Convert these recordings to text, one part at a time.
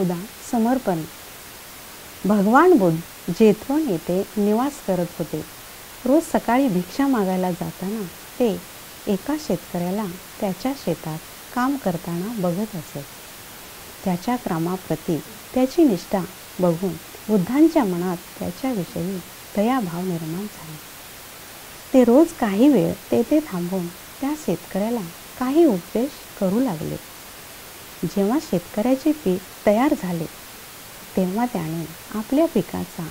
14 समर्पण. भगवान बुद्ध जेतवन येथे निवास करत होते. रोज सकाळी भिक्षा मागायला जाताना ते एका शेतकऱ्याला त्याच्या शेतात काम करताना बघत असत. त्याच्या कामाप्रती त्याची निष्ठा बघून बुद्धांच्या मनात त्याच्याविषयी दयाभाव निर्माण झाला. ते रोज काही वेळ तेथे थांबून त्या शेतकऱ्याला काही उपदेश करू लागले. जेव्हा शेतकऱ्याचे पीक तयार झाले तेव्हा त्याने आपल्या पिकाचा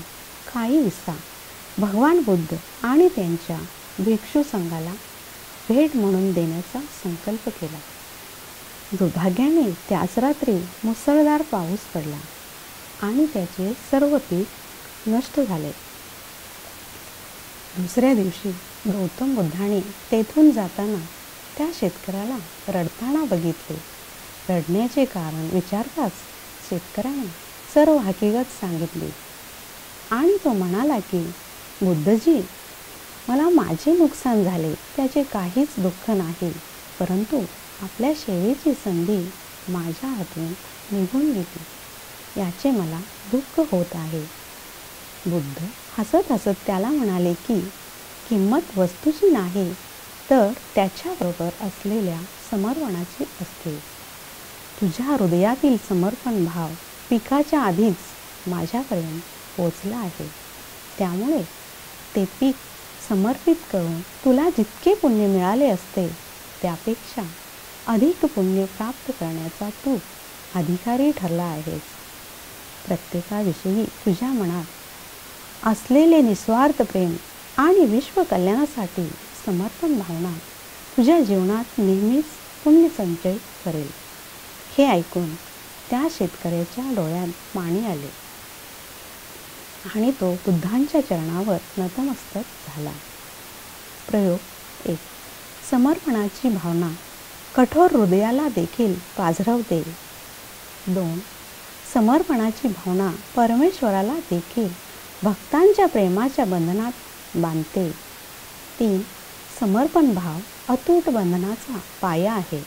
काही हिस्सा भगवान बुद्ध आणि त्यांच्या भिक्षू संघाला भेट म्हणून देण्याचा संकल्प केला. दुर्भाग्याने त्याच रात्री मुसळधार पाऊस पडला आणि त्याचे सर्व पीक नष्ट झाले. दुसऱ्या दिवशी गौतम बुद्धाने तेथून जाताना त्या शेतकऱ्याला रडताना बघितले. रडण्याचे कारण विचारताच शेतकऱ्याने सर्व हकीकत सांगितली आणि तो म्हणाला की बुद्धजी, मला माझे नुकसान झाले त्याचे काहीच दुःख नाही, परंतु आपल्या सेवेची संधी माझ्या हातून निघून गेली याचे मला दुःख होत आहे. बुद्ध हसत हसत त्याला म्हणाले की किंमत वस्तूची नाही तर त्याच्याबरोबर असलेल्या समर्पणाची असते. तुझ्या हृदयातील समर्पण भाव पिकाच्या आधीच माझ्यापर्यंत पोचला आहे, त्यामुळे ते पीक समर्पित करून तुला जितके पुण्य मिळाले असते त्यापेक्षा अधिक पुण्य प्राप्त करण्याचा तू अधिकारी ठरला आहेस. प्रत्येकाविषयी तुझ्या मनात असलेले निस्वार्थ प्रेम आणि विश्व कल्याणासाठी समर्पण भावना तुझ्या जीवनात नेहमीच पुण्य संचय करेल. हे ऐकून त्या शेतकऱ्याच्या डोळ्यात पाणी आले आणि तो बुद्धांच्या चरणावर नतमस्तक झाला. प्रयोग 1. समर्पणाची भावना कठोर हृदयाला देखील पाझरवते. 2. समर्पणाची भावना परमेश्वराला देखील भक्तांच्या प्रेमाच्या बंधनात बांधते. 3. समर्पण भाव अतूट बंधनाचा पाया आहे.